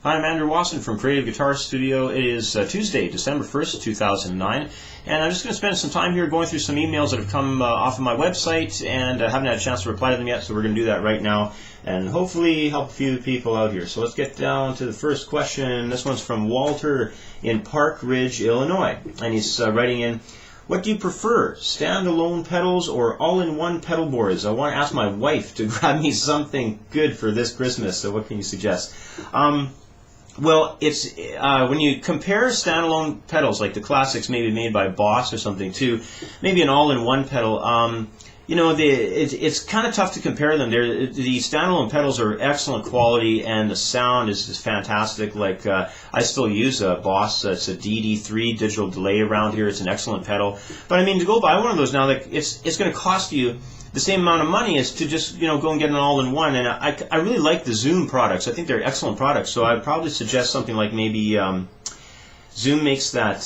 Hi, I'm Andrew Wasson from Creative Guitar Studio. It is Tuesday, December 1st, 2009, and I'm just going to spend some time here going through some emails that have come off of my website, and I haven't had a chance to reply to them yet, so we're going to do that right now, and hopefully help a few people out here. So let's get down to the first question. This one's from Walter in Park Ridge, Illinois, and he's writing in, what do you prefer, standalone pedals or all-in-one pedal boards? I want to ask my wife to grab me something good for this Christmas, so what can you suggest? Well, it's when you compare standalone pedals, like the classics maybe made by Boss or something, to maybe an all-in-one pedal, you know, it's kind of tough to compare them. The standalone pedals are excellent quality, and the sound is fantastic. Like I still use a Boss. It's a DD3 digital delay around here. It's an excellent pedal. But I mean, to go buy one of those now, like it's going to cost you the same amount of money as to just go and get an all-in-one. And I really like the Zoom products. I think they're excellent products. So I'd probably suggest something like maybe Zoom makes that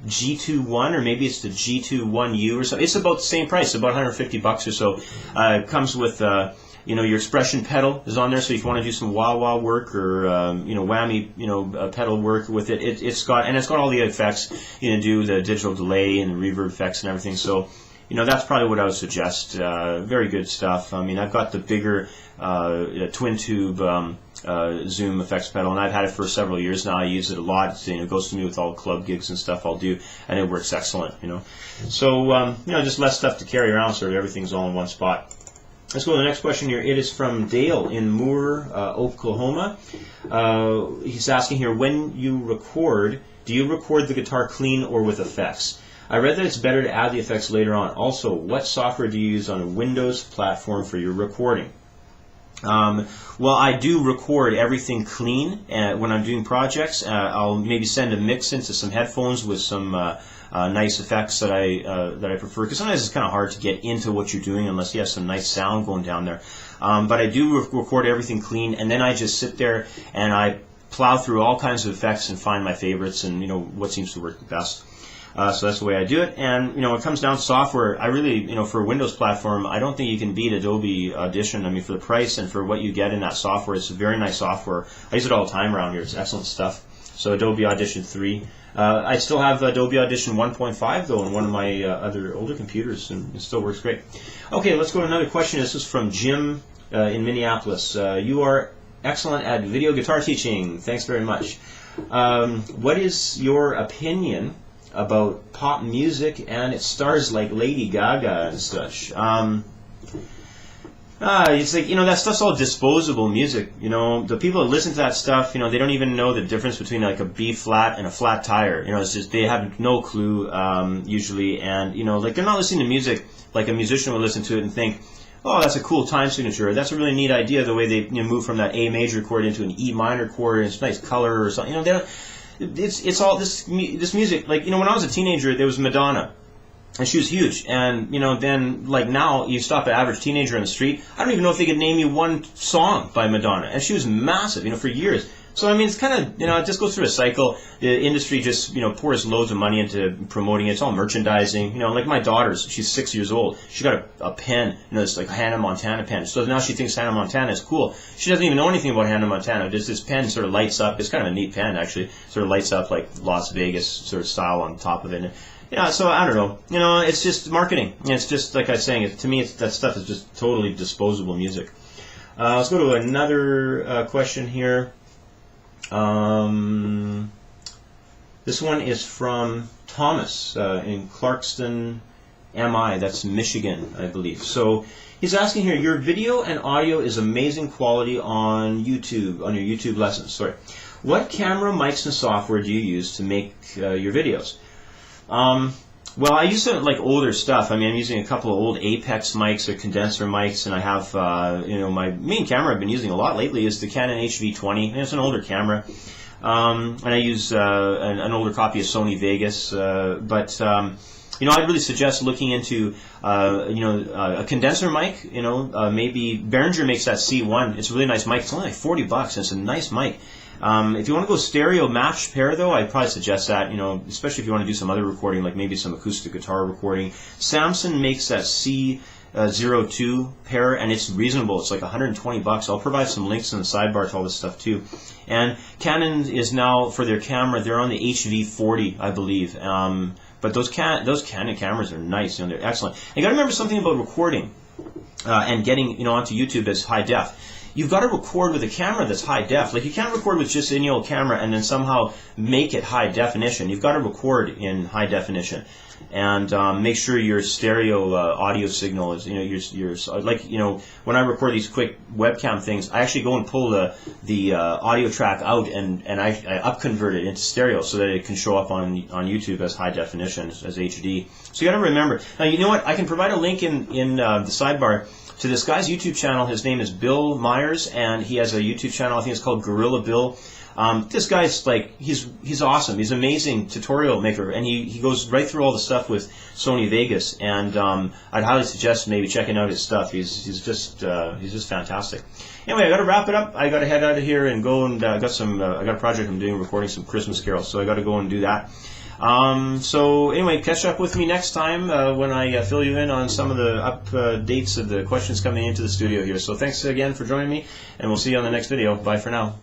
G2-1, or maybe it's the G2-1U or something. It's about the same price, about $150 or so. It comes with your expression pedal is on there, so if you want to do some wah-wah work or whammy pedal work with it, it's got all the effects. You can do the digital delay and reverb effects and everything. So that's probably what I would suggest. Very good stuff. I mean, I've got the bigger twin tube Zoom effects pedal, and I've had it for several years now. I use it a lot. It goes to me with all club gigs and stuff I'll do, and it works excellent. So just less stuff to carry around, so everything's all in one spot. Let's go to the next question here. It is from Dale in Moore, Oklahoma. He's asking here, when you record, do you record the guitar clean or with effects? I read that it's better to add the effects later on. Also, what software do you use on a Windows platform for your recording? Well, I do record everything clean when I'm doing projects. I'll maybe send a mix into some headphones with some nice effects that I prefer, because sometimes it's kind of hard to get into what you're doing unless you have some nice sound going down there. But I do record everything clean, and then I just sit there and I plow through all kinds of effects and find my favorites and what seems to work the best. So that's the way I do it. And when it comes down to software, I really, for a Windows platform, I don't think you can beat Adobe Audition. I mean, for the price and for what you get in that software, it's a very nice software. I use it all the time around here. It's excellent stuff. So Adobe Audition 3. I still have Adobe Audition 1.5 though on one of my other older computers, and it still works great. Okay, let's go to another question. This is from Jim in Minneapolis. You are excellent at video guitar teaching. Thanks very much. What is your opinion about pop music and its stars like Lady Gaga and such? It's like, that stuff's all disposable music. The people that listen to that stuff, they don't even know the difference between like a B flat and a flat tire. It's just, they have no clue usually, and like they're not listening to music like a musician would listen to it and think, oh, that's a cool time signature. That's a really neat idea, the way they move from that A major chord into an E minor chord, and it's nice color or something. They don't. It's all this music. Like when I was a teenager, there was Madonna, and she was huge. And then like now, you stop an average teenager on the street, I don't even know if they could name you one song by Madonna, and she was massive, for years. So I mean, it's kind of it just goes through a cycle. The industry just pours loads of money into promoting it. It's all merchandising. Like my daughter's, she's 6 years old. She got a pen, it's like a Hannah Montana pen. So now she thinks Hannah Montana is cool. She doesn't even know anything about Hannah Montana. Just this pen sort of lights up. It's kind of a neat pen actually. Sort of lights up like Las Vegas sort of style on top of it. So I don't know. It's just marketing. It's just like I was saying. To me, that stuff is just totally disposable music. Let's go to another question here. This one is from Thomas in Clarkston, MI. That's Michigan, I believe. So he's asking here, your video and audio is amazing quality on YouTube, on your YouTube lessons. Sorry. What camera, mics, and software do you use to make your videos? Well, I use like older stuff. I mean, I'm using a couple of old Apex mics or condenser mics, and I have, my main camera I've been using a lot lately is the Canon HV20. It's an older camera, and I use an older copy of Sony Vegas. But I'd really suggest looking into, a condenser mic. Maybe Behringer makes that C1. It's a really nice mic. It's only like $40, and it's a nice mic. If you want to go stereo match pair, though, I'd probably suggest that, especially if you want to do some other recording, like maybe some acoustic guitar recording. Samson makes that C 02 pair, and it's reasonable. It's like 120 bucks. I'll provide some links in the sidebar to all this stuff too. And Canon is now, for their camera, they're on the HV40, I believe. But those Canon cameras are nice, they're excellent. And you got to remember something about recording and getting onto YouTube as high def. You've got to record with a camera that's high def. Like, you can't record with just any old camera and then somehow make it high definition. You've got to record in high definition, and make sure your stereo audio signal is, like, when I record these quick webcam things, I actually go and pull the audio track out and I upconvert it into stereo so that it can show up on YouTube as high definition, as HD. So you got to remember. Now, you know what? I can provide a link in the sidebar to this guy's YouTube channel. His name is Bill Myers, and he has a YouTube channel. I think it's called Gorilla Bill. This guy's like, he's awesome. He's an amazing tutorial maker, and he goes right through all the stuff with Sony Vegas. And I'd highly suggest maybe checking out his stuff. He's just fantastic. Anyway, I got to wrap it up. I got to head out of here and go and I got a project I'm doing, recording some Christmas carols. So I got to go and do that. So anyway, catch up with me next time when I fill you in on some of the updates of the questions coming into the studio here. So thanks again for joining me, and we'll see you on the next video. Bye for now.